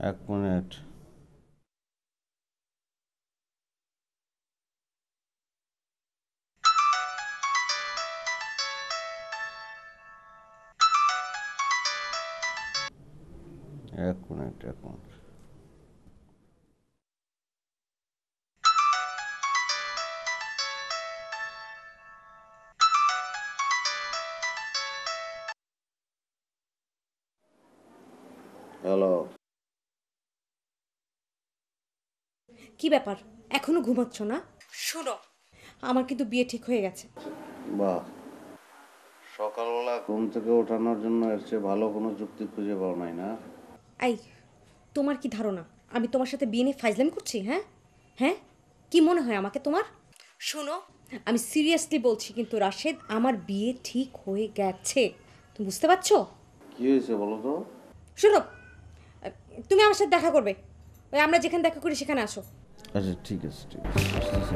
এক মিনিট। এক minute. Hello. কি ব্যাপার, এখনো ঘুমাচ্ছ না? শোনো, আমার কিন্তু বিয়ে ঠিক হয়ে গেছে। বাহ, সকালবেলা ঘুম থেকে ওঠানোর জন্য এর চেয়ে ভালো কোনো যুক্তি খুঁজে পাও নাই না? এই, তোমার কি ধারণা আমি তোমার সাথে বিয়ে নিয়ে ফাইজলামি করছি? হ্যাঁ হ্যাঁ, কি মনে হয় আমাকে তোমার? শোনো, আমি সিরিয়াসলি বলছি, কিন্তু রাশেদ, আমার বিয়ে ঠিক হয়ে গেছে। তুমি বুঝতে পারছো? কি হয়েছে বলো তো? শোনো, তুমি আমার সাথে দেখা করবে, ওই আমরা যেখানে দেখা করি সেখানে আসো। আচ্ছা ঠিক আছে, আসতেছি।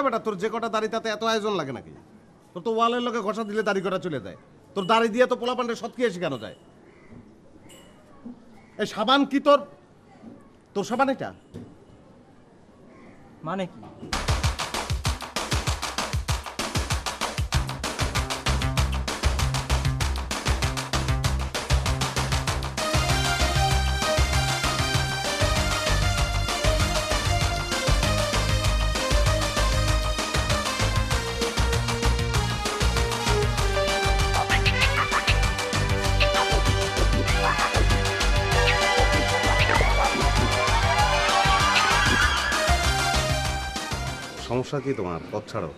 বেটা, তোর যে কটা দাড়ি তাতে এত আয়োজন লাগে নাকি? তোর তো ওয়ালের লোকে ঘষা দিলে দাড়ি কটা চলে যায়। তোর দাড়ি দিয়ে তো পোলাপান্ডের সৎ খেয়ে শেখানো যায়। এই সাবান কি তোর সাবান? এটা মানে কি? সমস্যা কি তোমার? পথ ছাড়ো।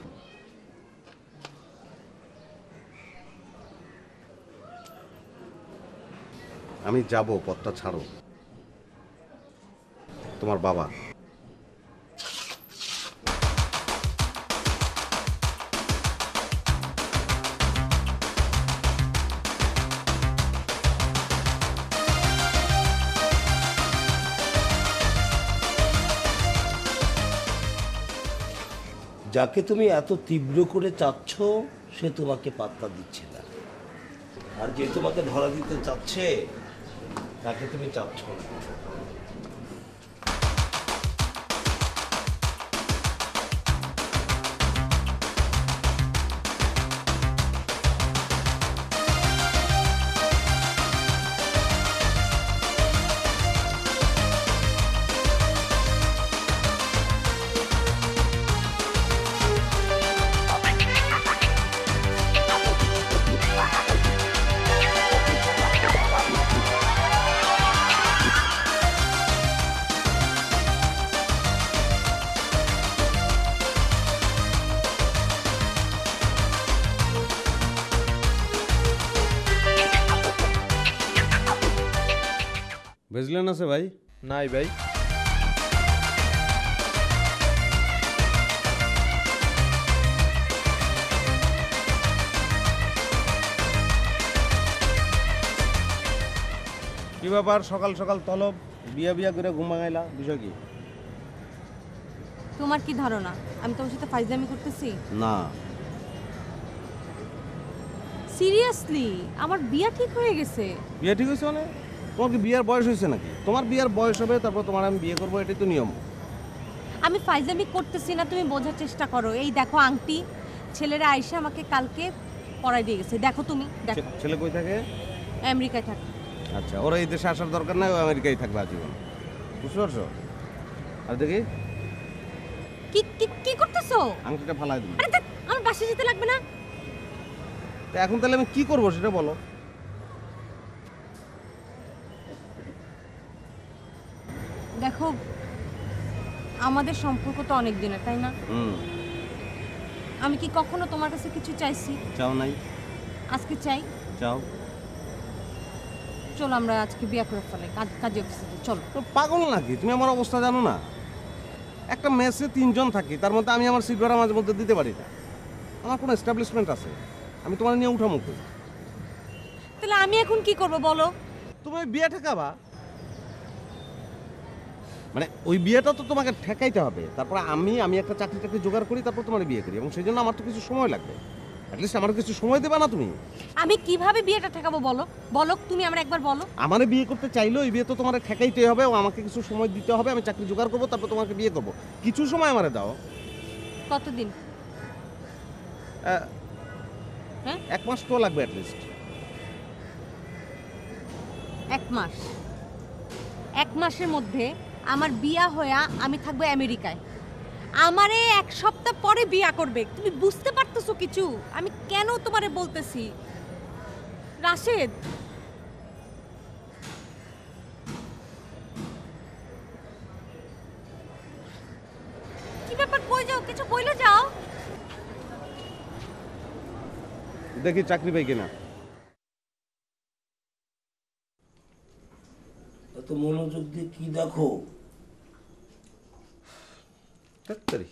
আমি যাব, পথটা ছাড়ো। তোমার বাবা যাকে তুমি এত তীব্র করে চাচ্ছ সে তোমাকে পাত্তা দিচ্ছে না, আর যে তোমাকে ধরা দিতে চাচ্ছে তাকে তুমি চাচ্ছ না। ভেজলেন আছে ভাই? নাই ভাই। কি ব্যাপার, সকাল সকাল তলব, বিয়া বিয়া করে ঘুম ভাঙাইলা, বিষয় কি? তোমার কি ধারণা আমি তোমার সাথে ফাইজলামি করতেছি? না। সিরিয়াসলি আমার বিয়া ঠিক হয়ে গেছে। বিয়ে ঠিক হয়েছে মানে? তোমার কি বিয়ার বয়স হয়েছে নাকি? তোমার বিয়ার বয়স হবে, তারপর তোমার আমি বিয়ে করবো, এটাই তো নিয়ম। আমি ফাইজলামি করতেছি না, তুমি বোঝার চেষ্টা করো। এই দেখো আংটি, ছেলেরা আইসা আমাকে কালকে পরাই দিয়ে গেছে। দেখো তুমি, দেখো। ছেলে কই থাকে? আমেরিকায় থাকে। আচ্ছা, ওরা এই দেশে আসার দরকার নাই, ও আমেরিকায় থাকবে আজীবন। বুঝতে পারছো? আর দেখি কি কি কি করতেছো? আংটিটা ফালাই দিবি। আরে ধ্যাৎ, আমার বাসে যেতে লাগবে না? তা এখন তাহলে আমি কি করবো সেটা বলো। দেখো আমাদের সম্পর্ক তো অনেক দিনের, তাই না? আমি কি কখনো তোমার কাছে কিছু চাইছি? চাও নাই? আজকে চাই। চাও। চলো আমরা আজকে বিয়ে করে ফেলাই, কাজে অফিসে চলো। তো পাগল নাকি তুমি? আমার অবস্থা জানো না? একটা মেসে 3 জন থাকি, তার মধ্যে আমি আমার সিট ভাড়া মাঝে মধ্যে দিতে পারি না। আমার কোনো এস্টাবলিশমেন্ট আছে, আমি তোমার নিয়ে উঠামো কই? তাহলে আমি এখন কি করব বলো? তুমি ওই বিয়ে ঠেকাবা? মানে ওই বিয়েটা তো তোমাকে ঠেকাইতে হবে, তারপর আমি একটা চাকরি টাকরি জোগাড় করি, তারপর তোমার বিয়ে করি, এবং সেই জন্য আমার তো কিছু সময় লাগবে। অ্যাটলিস্ট আমার কিছু সময় দেবা না তুমি? আমি কিভাবে বিয়েটা ঠেকাবো বলো? বলো তুমি আমার একবার বলো। আমারে বিয়ে করতে চাইলেও এই বিয়ে তো তোমার ঠেকাইতে হবে, ও আমাকে কিছু সময় দিতে হবে, আমি চাকরি জোগাড় করবো, তারপর তোমাকে বিয়ে করবো। কিছু সময় আমারে দাও। কতদিন? হ্যাঁ, 1 মাস তো লাগবে অ্যাটলিস্ট। 1 মাস? 1 মাসের মধ্যে আমার বিয়া হইয়া আমি থাকবো আমেরিকায়। আমারে 1 সপ্তাহ পরে বিয়া করবে। তুমি বুঝতে পারতেছো কিছু? আমি কেন তোমারে বলতেছি রাশেদ? কি ব্যাপার, কই যাও? কিছু বইলে যাও। দেখি চাকরি পাই কিনা। এত মনোযোগ দিয়ে কি দেখো? ডাক্তারি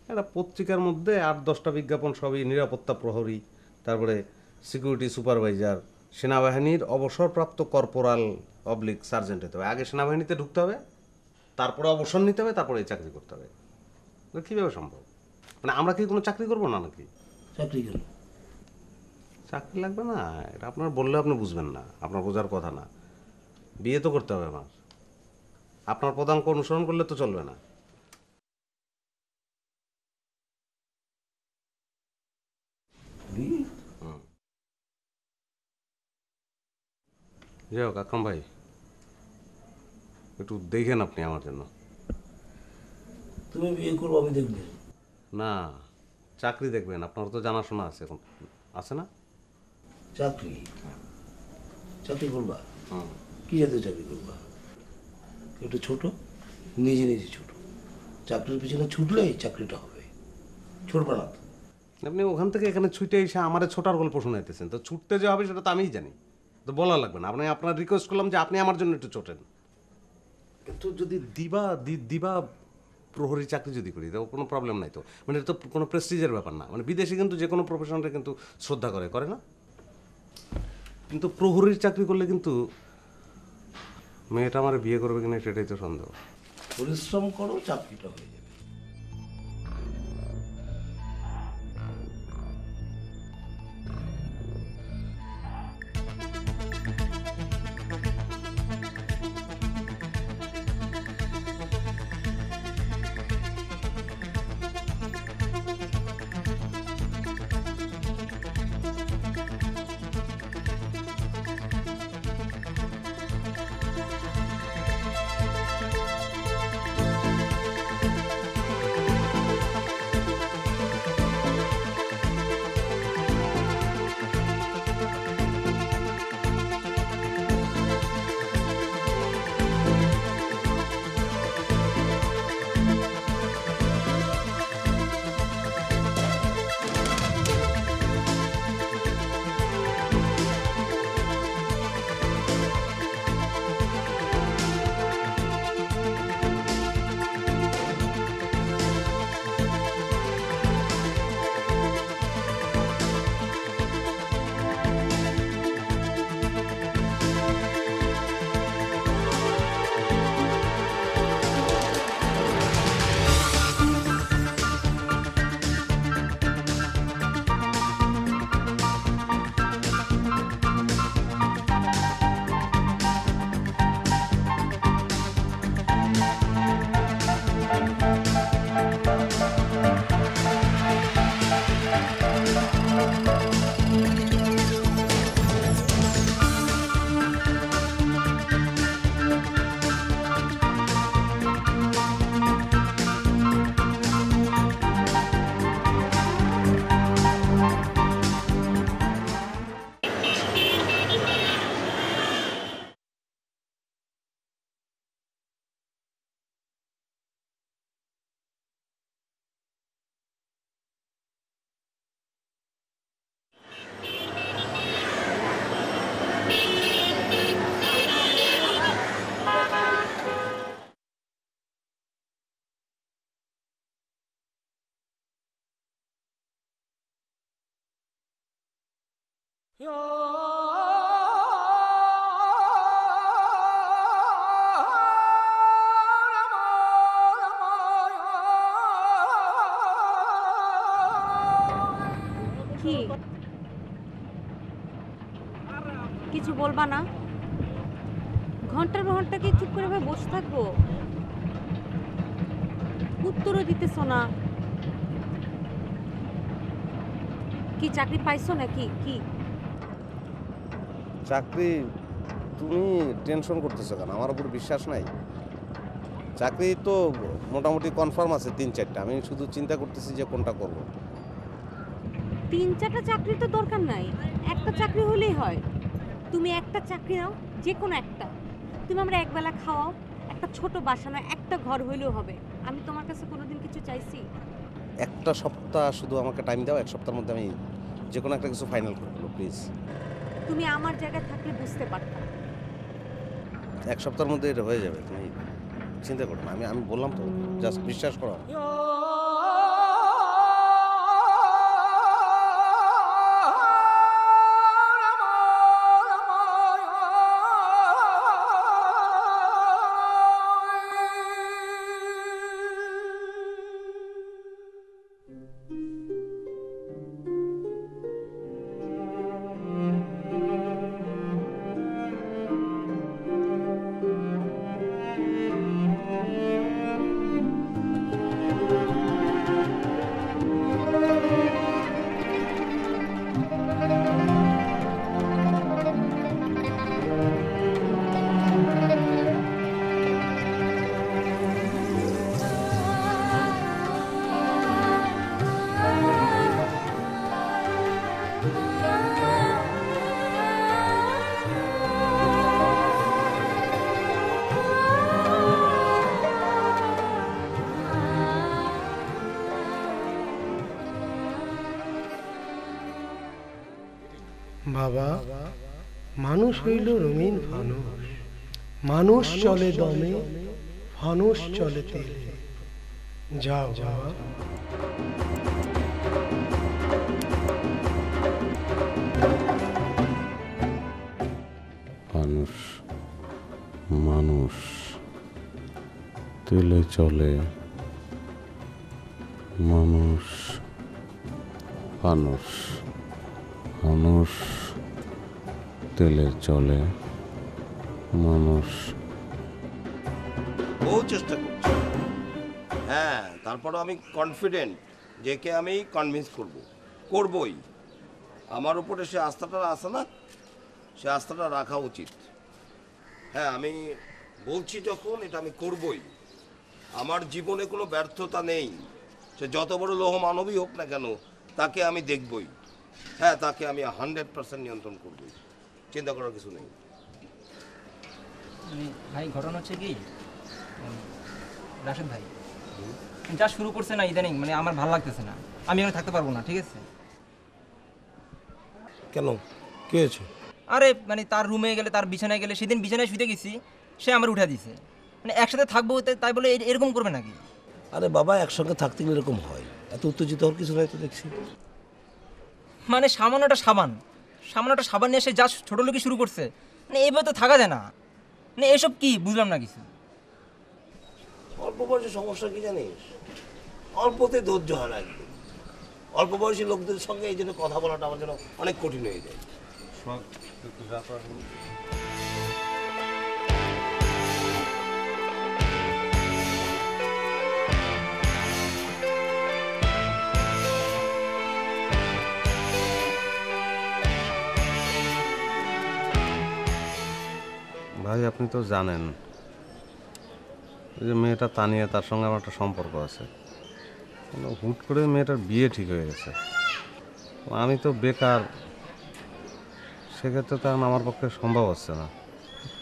একটা পত্রিকার মধ্যে 8-10টা বিজ্ঞাপন, সবই নিরাপত্তা প্রহরী, তারপরে সিকিউরিটি সুপারভাইজার, সেনাবাহিনীর অবসরপ্রাপ্ত কর্পোরাল অবলিক সার্জেন্ট হতে হবে। আগে সেনাবাহিনীতে ঢুকতে হবে, তারপরে অবসর নিতে হবে, তারপরে এই চাকরি করতে হবে। কীভাবে সম্ভব? মানে আমরা কি কোনো চাকরি করবো না নাকি? চাকরি কেন? চাকরি লাগবে না, এটা আপনার বললে আপনি বুঝবেন না, আপনার বোঝার কথা না। বিয়ে তো করতে হবে আমার। আপনার পদাঙ্ক অনুসরণ করলে তো চলবে না। যাই হোক আকরাম ভাই, একটু দেখেন আপনি আমার জন্য। তুমি বিয়ে করবো আমি দেখবো না, চাকরি দেখবেন, আপনার তো জানাশোনা আছে, এখন আছে না? চাকরি? চাকরি করবা? কি জাতীয় চাকরি করবা? একটু ছোট, নিজে নিজে ছোট, চাকরির পিছনে ছুটলেই চাকরিটা হবে, ছুটবে না তো। আপনি ওখান থেকে এখানে ছুটে এসে আমারে ছোটার গল্প শোনাইতেছেন, তো ছুটতে যে হবে সেটা তো আমিই জানি, তো বলা লাগবে না। আপনি আপনার রিকোয়েস্ট করলাম যে আপনি আমার জন্য একটু ছোটেন। কিন্তু যদি দিবা প্রহরী চাকরি যদি করি তো কোনো প্রবলেম নাই তো, মানে এটা তো কোনো প্রেস্টিজের ব্যাপার না। মানে বিদেশে কিন্তু যে কোনো প্রফেশনটা কিন্তু শ্রদ্ধা করে না? কিন্তু প্রহরীর চাকরি করলে কিন্তু মেয়েটা আমার বিয়ে করবে কিনা সেটাই তো সন্দেহ। পরিশ্রম করো, চাকরিটা হয়ে যাবে। কি কিছু বলবা না? ঘন্টার পর ঘন্টা কি চুপ করে ভাবে বসে থাকবো? উত্তরও দিতেছ না। কি চাকরি পাইছো নাকি? কি চাকরি? তুমি টেনশন করতেছো কেন? আমার উপর বিশ্বাস নাই? চাকরি তো মোটামুটি কনফার্ম আছে 3-4টা, আমি শুধু চিন্তা করতেছি যে কোনটা করব। 3-4টা চাকরি তো দরকার নাই, একটা চাকরি হলেই হয়। তুমি একটা চাকরি নাও, যে কোনো একটা। তুমি আমরা একবেলা খাওয়াও, একটা ছোট বাসা নয়, একটা ঘর হইলেও হবে। আমি তোমার কাছে কোনোদিন কিছু চাইছি? একটা সপ্তাহ শুধু আমাকে টাইম দাও, এক সপ্তাহের মধ্যে আমি যে কোনো একটা কিছু ফাইনাল করে দেবো, প্লিজ। তুমি আমার জায়গায় থাকলে বুঝতে পারতা। এক সপ্তাহের মধ্যে এটা হয়ে যাবে, তুমি চিন্তা করো না। আমি বললাম তো, জাস্ট বিশ্বাস করো। বাবা, মানুষ হইল রঙিন ফানুষ, মানুষ চলে দমে, ফানুষ চলে তেলে। যাও বাবা। মানুষ মানুষ তেলে চলে, মানুষ মানুষ মানুষ তেলে চলে, মানুষ। বহু চেষ্টা করছি, হ্যাঁ, তারপরও আমি কনফিডেন্ট যে কে আমি কনভিন্স করবই। আমার উপরে সে আস্থাটা আছে না, সে আস্থাটা রাখা উচিত। হ্যাঁ, আমি বলছি যখন এটা আমি করবই। আমার জীবনে কোনো ব্যর্থতা নেই, সে যত বড় লৌহ মানবই হোক না কেন তাকে আমি দেখবই। হ্যাঁ, তাকে আমি 100% নিয়ন্ত্রণ করবই, চিন্তা করার কিছু নেই। মানে ভাই ঘটনা হচ্ছে কি, রাশেদ ভাই যা শুরু করছে না ইদানিং, মানে আমার ভালো লাগতেছে না, আমি এখানে থাকতে পারবো না, ঠিক আছে? কেন, কি হয়েছে? আরে মানে তার রুমে গেলে, তার বিছানায় গেলে, সেদিন বিছানায় শুতে গেছি, সে আমার উঠা দিছে। মানে একসাথে থাকবো তাই বলে এরকম করবে নাকি? আরে বাবা, একসঙ্গে থাকতে গেলে এরকম হয়, এত উত্তেজিত হওয়ার কিছু নাই তো দেখছি। মানে সামান্যটা সাবান নিয়ে সে যা ছোটো লোকই শুরু করছে, মানে এভাবে তো থাকা যায় না। মানে এসব কি বুঝলাম না কিছু। অল্প বয়সে সমস্যা কি জানিস, অল্পতে ধৈর্য হয় না একদম। অল্প বয়সী লোকদের সঙ্গে এই জন্য কথা বলাটা আমার জন্য অনেক কঠিন হয়ে যায়। ভাই আপনি তো জানেন ওই যে মেয়েটা তানিয়া, তার সঙ্গে আমার একটা সম্পর্ক আছে। হুট করে মেয়েটার বিয়ে ঠিক হয়ে গেছে, আমি তো বেকার, সেক্ষেত্রে তো এখন আমার পক্ষে সম্ভব হচ্ছে না।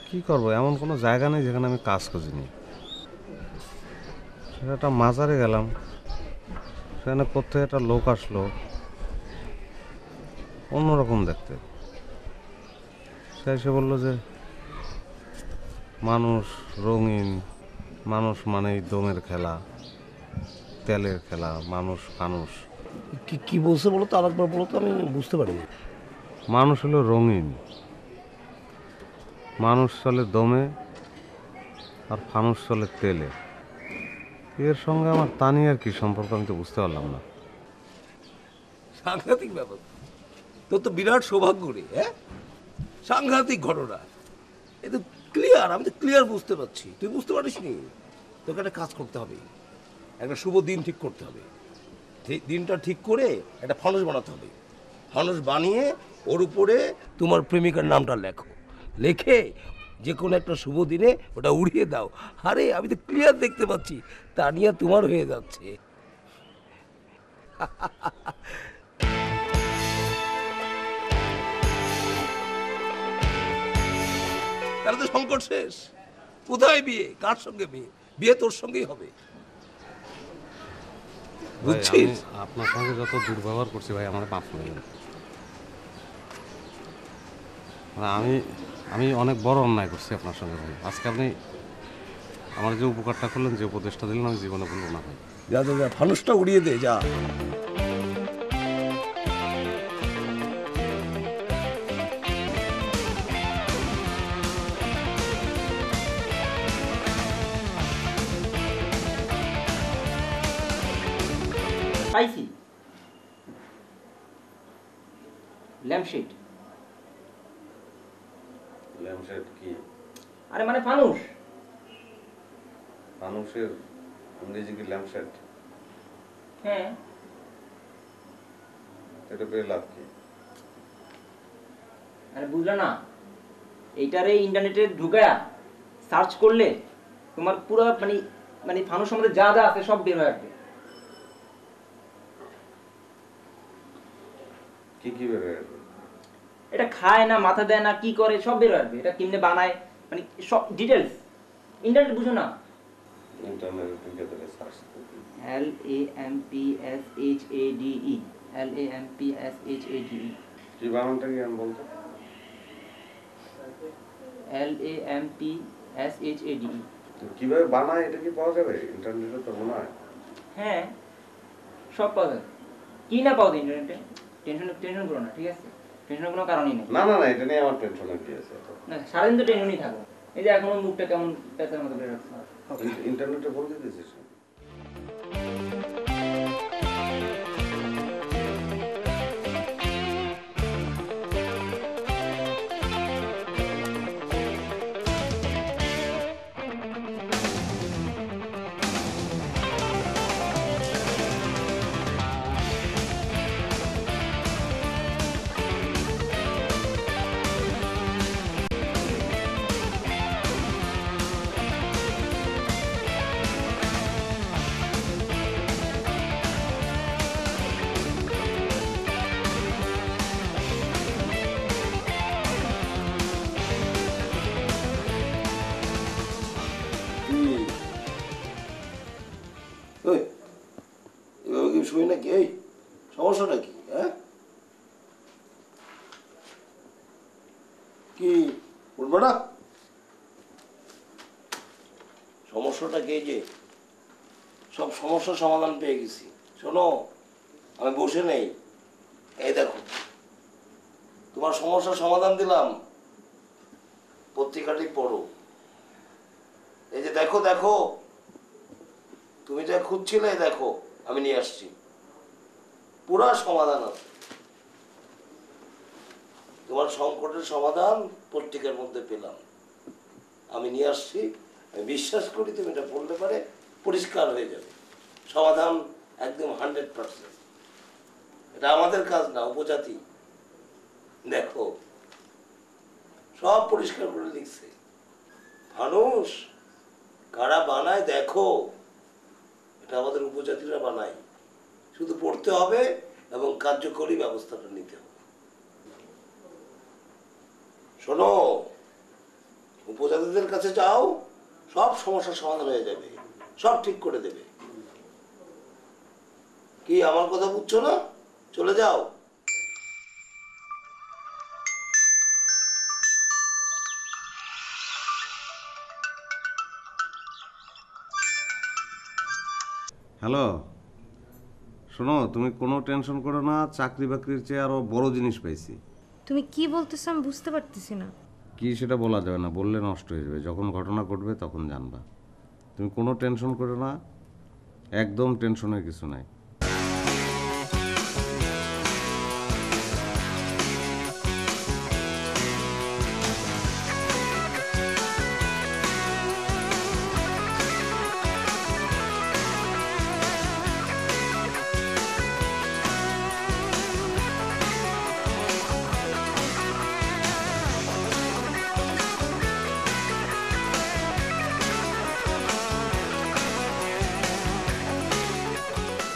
কি করব, এমন কোনো জায়গা নেই যেখানে আমি কাজ খুঁজিনি। সেটা একটা মাজারে গেলাম, সেখানে কোথায় একটা লোক আসলো অন্যরকম দেখতে। সে এসে বললো যে মানুষ রঙিন, মানুষ মানেই দমের খেলা, তেলের খেলা, মানুষ ফানুষ। কি বলছে বলো তো, আরেকবার বলো তো, আমি বুঝতে পারিনি। মানুষ হলো রঙিন, মানুষ চলে দমে, আর ফানুষ চলে তেলে। এর সঙ্গে আমার তানিয়ার কি সম্পর্ক আমি তো বুঝতে পারলাম না। সাংঘাতিক ব্যাপার, তোর তো বিরাট সৌভাগ্য রে। হ্যাঁ, সাংঘাতিক ঘটনা, এ তো ক্লিয়ার, আমি তো ক্লিয়ার বুঝতে পারছি। তুই বুঝতে পারিস নি? তোকে একটা কাজ করতে হবে, একটা শুভ দিন ঠিক করতে হবে। দিনটা ঠিক করে একটা ফানুস বানাতে হবে। ফানুস বানিয়ে ওর উপরে তোমার প্রেমিকার নামটা লেখো, লেখে যে কোনো একটা শুভ দিনে ওটা উড়িয়ে দাও। আরে আমি তো ক্লিয়ার দেখতে পাচ্ছি তানিয়া তোমার হয়ে যাচ্ছে। তাহলে তো সংকট শেষ। কোথায় বিয়ে, কার সঙ্গে বিয়ে? বিয়ে তোর সঙ্গেই হবে, বুঝছিস? আপনার সঙ্গে যত দুর্ব্যবহার করছি ভাই, আমার মাফ করবেন। আমি অনেক বড় অন্যায় করছি আপনার সঙ্গে ভাই। আজকে আপনি আমার যে উপকারটা করলেন, যে উপদেশটা দিলেন, আমি জীবনে ভুলব না ভাই। যা যা যা, ফানুসটা উড়িয়ে দে, যা। পাইছি ল্যাম্পশেড। ল্যাম্পশেড কি? আরে মানে ফানুস। মানুষের ইংরেজি কি ল্যাম্পশেড? হ্যাঁ। এটা পেয়ে লাভ কি? আরে বুঝলে না, এইটারে ইন্টারনেটে ঢুকায়া সার্চ করলে তোমার পুরো মানে মানে ফানুস সম্বন্ধে যা যা আছে সব বের হয়ে আসবে। কি কি বের হয়ে আসবে? এটা খায় না, মাথা দেয় না, কি করে সব বের হয়ে আসবে। এটা কেমনে বানায়, মানে সব ডিটেলস। ইন্টারনেট বুঝো না? ইন্টারনেটে ঢুকে দিলে সার্চ করতে LAMPSHADE LAMPSHADE কি বানানটা কি আমি বলতো? LAMPSHADE। তো কিভাবে বানায় এটা কি পাওয়া যাবে ইন্টারনেটে? তো মনে হয় হ্যাঁ, সব পাওয়া যায়। কি না পাওয়া যায় ইন্টারনেটে? টেনশন করো না, ঠিক আছে? টেনশনের কোনো কারণই নেই। না না না, এটা নিয়ে আমার টেনশনের কি আছে? না, সারাদিন তো টেনশনই থাকো। এই যে এখনো মুখটা কেমন পেঁচার মতো বের হচ্ছে। ইন্টারনেটে বলে দিয়েছিস? এভাবে কি শুই নাকি? এই সমস্যাটা কি? হ্যাঁ, কি উঠবে না? সমস্যাটা কি? যে সব সমস্যার সমাধান পেয়ে গেছি। শোনো, আমি বসে নেই। এই দেখো, তোমার সমস্যার সমাধান দিলাম। পত্রিকাটি পড়ো। এই যে দেখো দেখো, তুমি যা খুঁজছিলে দেখো আমি নিয়ে আসছি, পুরা সমাধান আছে। তোমার সংকটের সমাধান পত্রিকার মধ্যে পেলাম, আমি নিয়ে আসছি। আমি বিশ্বাস করি তুমি এটা পড়লে পারে পরিষ্কার হয়ে যাবে। সমাধান একদম 100%। এটা আমাদের কাজ না, উপজাতি। দেখো সব পরিষ্কার করে লিখছে। মানুষ কারা বানায় দেখো, এটা আমাদের উপজাতিরা বানায়। শুধু পড়তে হবে এবং কার্যকরী ব্যবস্থাটা নিতে হবে। শোনো, উপজাতিদের কাছে যাও, সব সমস্যার সমাধান হয়ে যাবে, সব ঠিক করে দেবে। কি আমার কথা বুঝছো না? চলে যাও। হ্যালো, শোনো, তুমি কোনো টেনশন করো না, চাকরি বাকরির চেয়ে আরও বড় জিনিস পাইছি। তুমি কি বলতেছো আমি বুঝতে পারতেছি না। কি সেটা বলা যাবে না, বললে নষ্ট হয়ে যাবে। যখন ঘটনা ঘটবে তখন জানবা। তুমি কোনো টেনশন করো না, একদম টেনশনের কিছু নাই।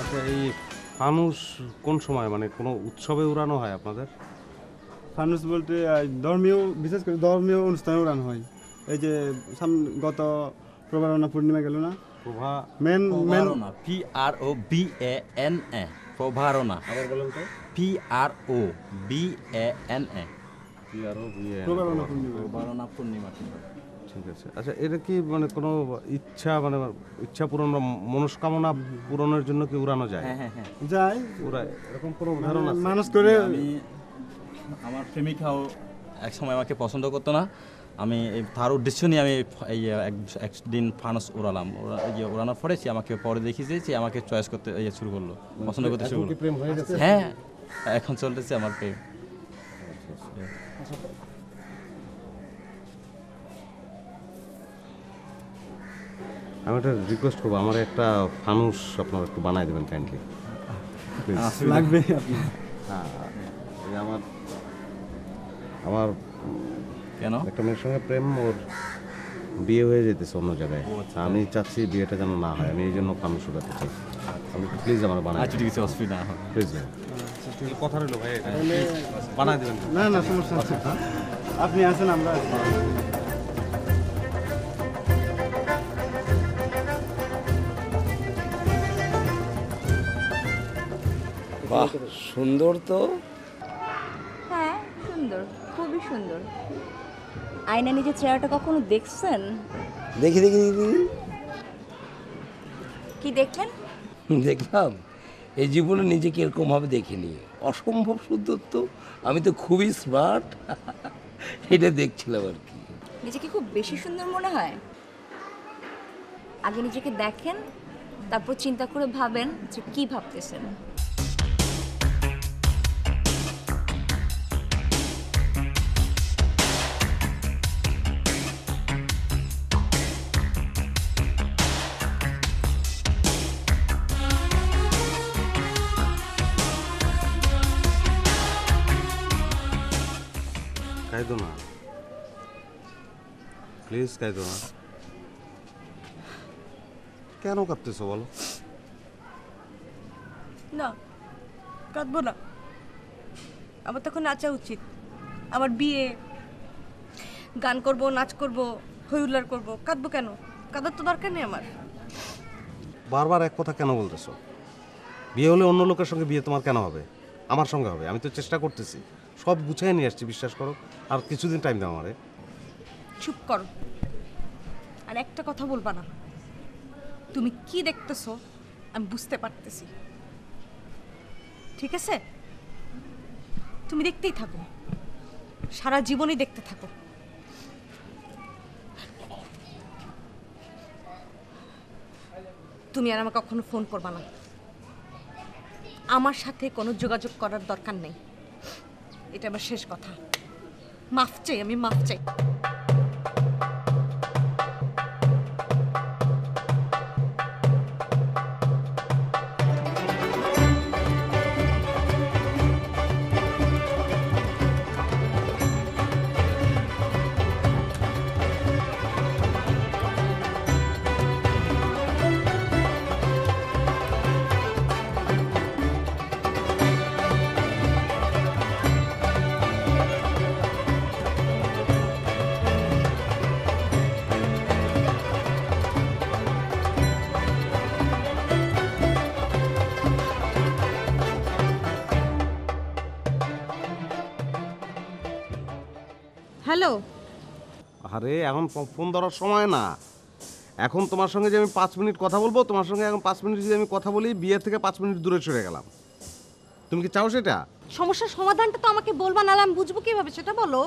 আচ্ছা, এই ফানুস কোন সময়, মানে কোনো উৎসবে উড়ানো হয় আপনাদের? ফানুস বলতে ধর্মীয়, বিশেষ করে ধর্মীয় অনুষ্ঠানে উড়ানো হয়। এই যে গত প্রবারণা পূর্ণিমা গেল না, প্রভা মেন PROBANA প্রভারণা। আবার বলেন তো। PROBANA প্রবারণা পূর্ণিমা। প্রভারণা পূর্ণিমা। ঠিক আছে। আচ্ছা, এটা কি মানে কোনো ইচ্ছা, মানে ইচ্ছা পূরণ বা মনস্কামনা পূরণের জন্য কি উড়ানো যায়? হ্যাঁ হ্যাঁ হ্যাঁ, যাই উড়ায়, এরকম কোনো উদাহরণ আছে? মানুষ করে। আমি আমার প্রেমিকাও এক সময় আমাকে পছন্দ করতো না। আমি তার উদ্দেশ্য নিয়ে আমি এই একদিন ফানুস উড়ালাম। উড়ানোর পরে সে আমাকে পরে দেখিয়েছে, সে আমাকে চয়েস করতে শুরু করলো, পছন্দ করতে শুরু করলো। প্রেম হয়ে গেছে? হ্যাঁ, এখন চলতেছে আমার প্রেম। আমি একটা রিকোয়েস্ট করবো, আমার একটা ফানুস আপনারা একটু বানাই দেবেন কাইন্ডলি। লাগবে আপনি। হ্যাঁ, আমার কেন? একটা মেয়ের সঙ্গে প্রেম, ওর বিয়ে হয়ে যেতেছে অন্য জায়গায়। আমি চাচ্ছি বিয়েটা যেন না হয়, আমি এই জন্য ফানুস উড়াতে চাই। আপনি প্লিজ আমার বানাই। আচ্ছা ঠিক আছে, অসুবিধা না হয়। প্লিজ ভাই, কথা রইল ভাই, বানাই দেবেন। না না, সমস্যা আছে, আপনি আছেন, আমরা আছি। বাহ, সুন্দর তো। খুবই সুন্দর। আয়না নিজের চেহারাটা কখনো দেখছেন? দেখি দেখি দেখি কি দেখলেন? দেখলাম এই জীবনে নিজেকে এরকমভাবে দেখিনি, অসম্ভব সুন্দর তো। আমি তো খুবই স্মার্ট, এটা দেখছিলাম আর কি। নিজেকে খুব বেশি সুন্দর মনে হয়? আগে নিজেকে দেখেন, তারপর চিন্তা করে ভাবেন যে কি ভাবতেছেন। কাঁদো না প্লিজ, কাঁদো না। কেন কাঁদতেছো বলো? না, কাঁদবো না। আমার তখন নাচা উচিত। আমার বিয়ে, গান করব, নাচ করব, হই হুল্লাড় করব। কাঁদবো কেন? কাঁদার তো দরকার নেই আমার। বারবার এক কথা কেন বলতেছো? বিয়ে হলে অন্য লোকের সঙ্গে বিয়ে তোমার কেন হবে? আমার সঙ্গে হবে। আমি তো চেষ্টা করতেছি, সব গুছিয়ে নিয়ে আসছি, বিশ্বাস করো। আর কিছুদিন টাইম দাও আমারে। চুপ করো, আর একটা কথা বলবা না। তুমি কি দেখতেছো আমি বুঝতে পারতেছি, ঠিক আছে? তুমি দেখতেই থাকো, সারা জীবনই দেখতে থাকো। তুমি আর আমাকে কখনো ফোন করবা না। আমার সাথে কোনো যোগাযোগ করার দরকার নেই। এটা আমার শেষ কথা। মাফ চাই, আমি মাফ চাই। হ্যালো। আরে এখন ফোন ধরার সময় না। এখন তোমার সঙ্গে যে আমি 5 মিনিট কথা বলবো, তোমার সঙ্গে এখন 5 মিনিট যদি আমি কথা বলি, বিয়ে থেকে 5 মিনিট দূরে সরে গেলাম। তুমি কি চাও সেটা? সমস্যার সমাধানটা তো আমাকে বলবা, না আমি বুঝবো কিভাবে সেটা বলো।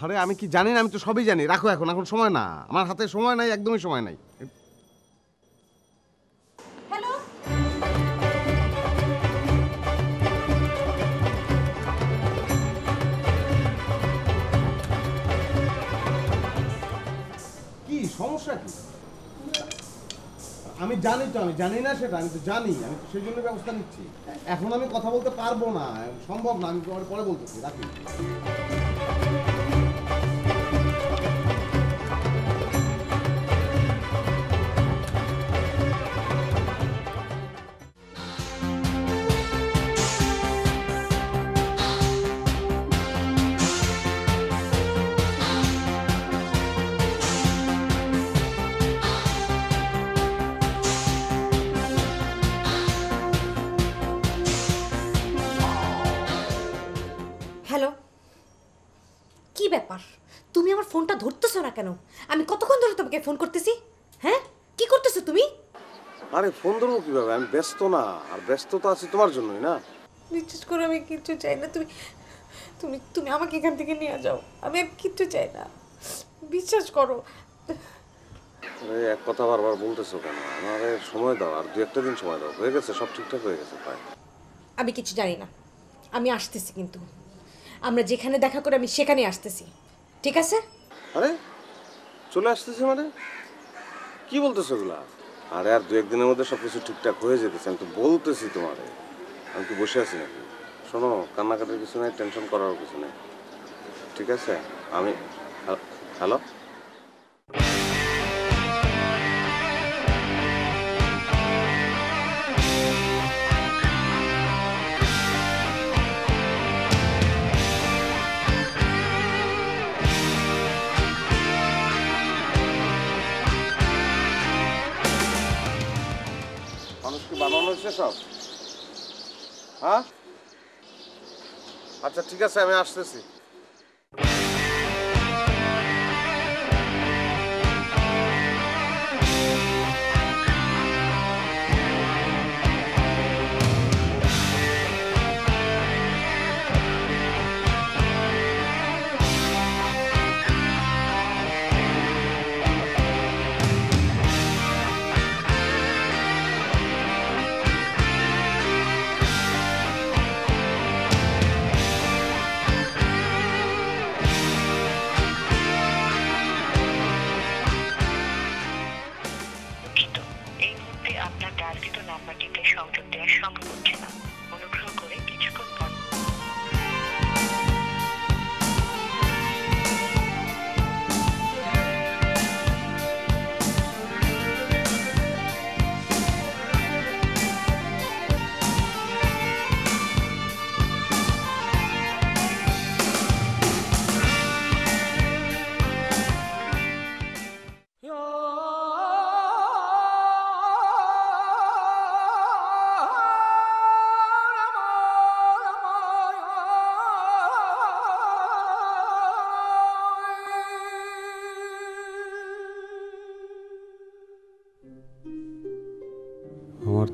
আরে আমি কি জানি না? আমি তো সবই জানি। রাখো এখন, এখন সময় না, আমার হাতে সময় নাই, একদমই সময় নাই। হ্যালো। কি সমস্যা কি? আমি জানি তো, আমি জানি না সেটা, আমি তো জানি, আমি তো সেই জন্য ব্যবস্থা নিচ্ছি। এখন আমি কথা বলতে পারবো না, সম্ভব না। আমি তোমার পরে বলতেছি, রাখি। হ্যালো, কি ব্যাপার? তুমি আমার ফোনটা ধরতেছো না কেন? আমি কতক্ষণ ধরে তোমাকে ফোন করতেছি। হ্যাঁ, কি করতেছো তুমি? আরে ফোন ধরবো কিভাবে? আমি ব্যস্ত না, আর ব্যস্ত তো আছি তোমার জন্যই না। বিশ্বাস করো, আমি কিচ্ছু চাই না। তুমি তুমি তুমি আমাকে এখান থেকে নিয়ে যাও। আমি আর কিচ্ছু চাই না, বিশ্বাস করো। আরে এক কথা বারবার বলতেছো কেন? আমার সময় দাও, আর 2-1 দিন সময় দাও। হয়ে গেছে, সব ঠিকঠাক হয়ে গেছে প্রায়। আমি কিছু জানি না, আমি আসতেছি, কিন্তু আমরা যেখানে দেখা করে আমি সেখানে আসতেছি, ঠিক আছে? আরে চলে আসতেছি মানে কি বলতেছো এগুলা? আরে আর 2-1 দিনের মধ্যে সবকিছু ঠিকঠাক হয়ে যেতেছে। আমি তো বলতেছি তোমারে, আমি কি বসে আছি নাকি? শোনো, কান্নাকাটির কিছু নেই, টেনশন করারও কিছু নেই, ঠিক আছে? আমি হ্যালো, মানুষ কি বানানো হয়েছে সব? হ্যাঁ, আচ্ছা ঠিক আছে, আমি আসতেছি।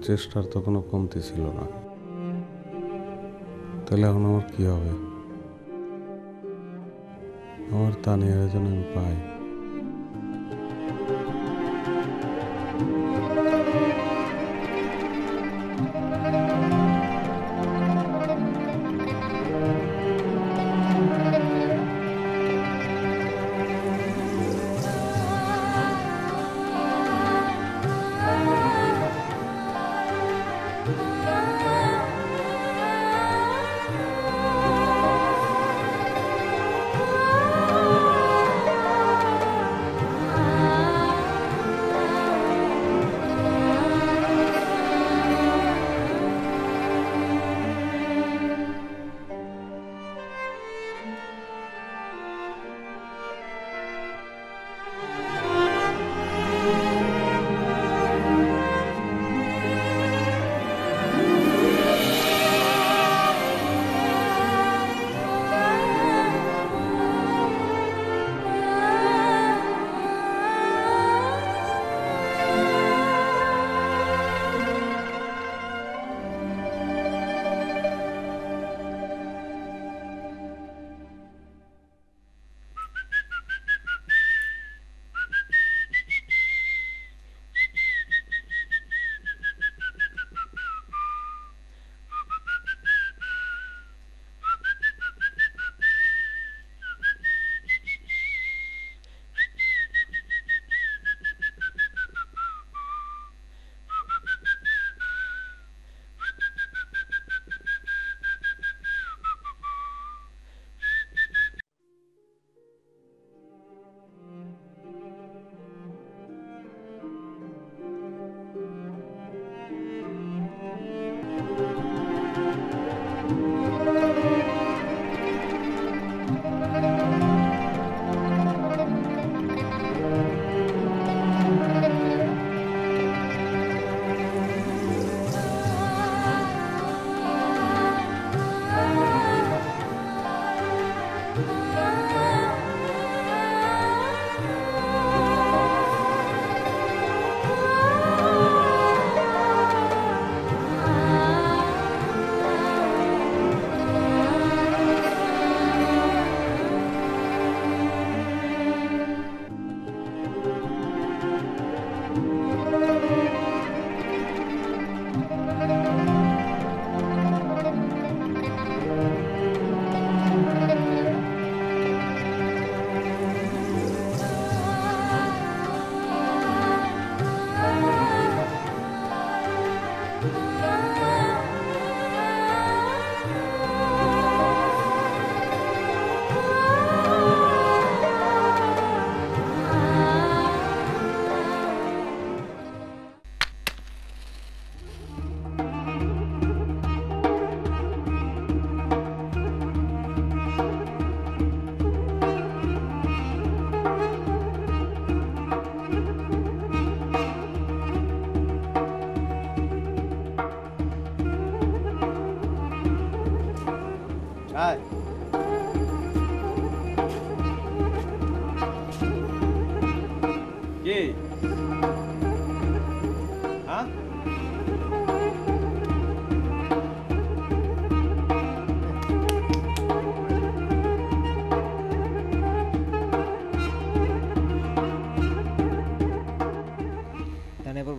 চেষ্টার তো কোনো কমতি ছিল না। তাহলে এখন আমার কি হবে? আমার তানিয়ার যেন আমি পাই।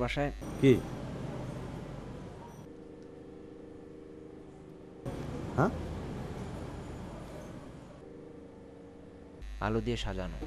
বাসায় কি? হ্যাঁ, আলো দিয়ে সাজানো।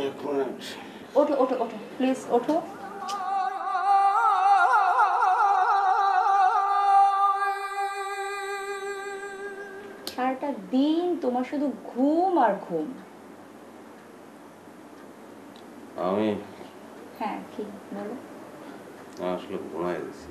এক মিনিট। ওঠো ওঠো ওঠো প্লিজ ওঠো। সারাটা দিন তোমার শুধু ঘুম আর ঘুম। আমি হ্যাঁ কি বলো? আসলে ঘুমাই গেছি।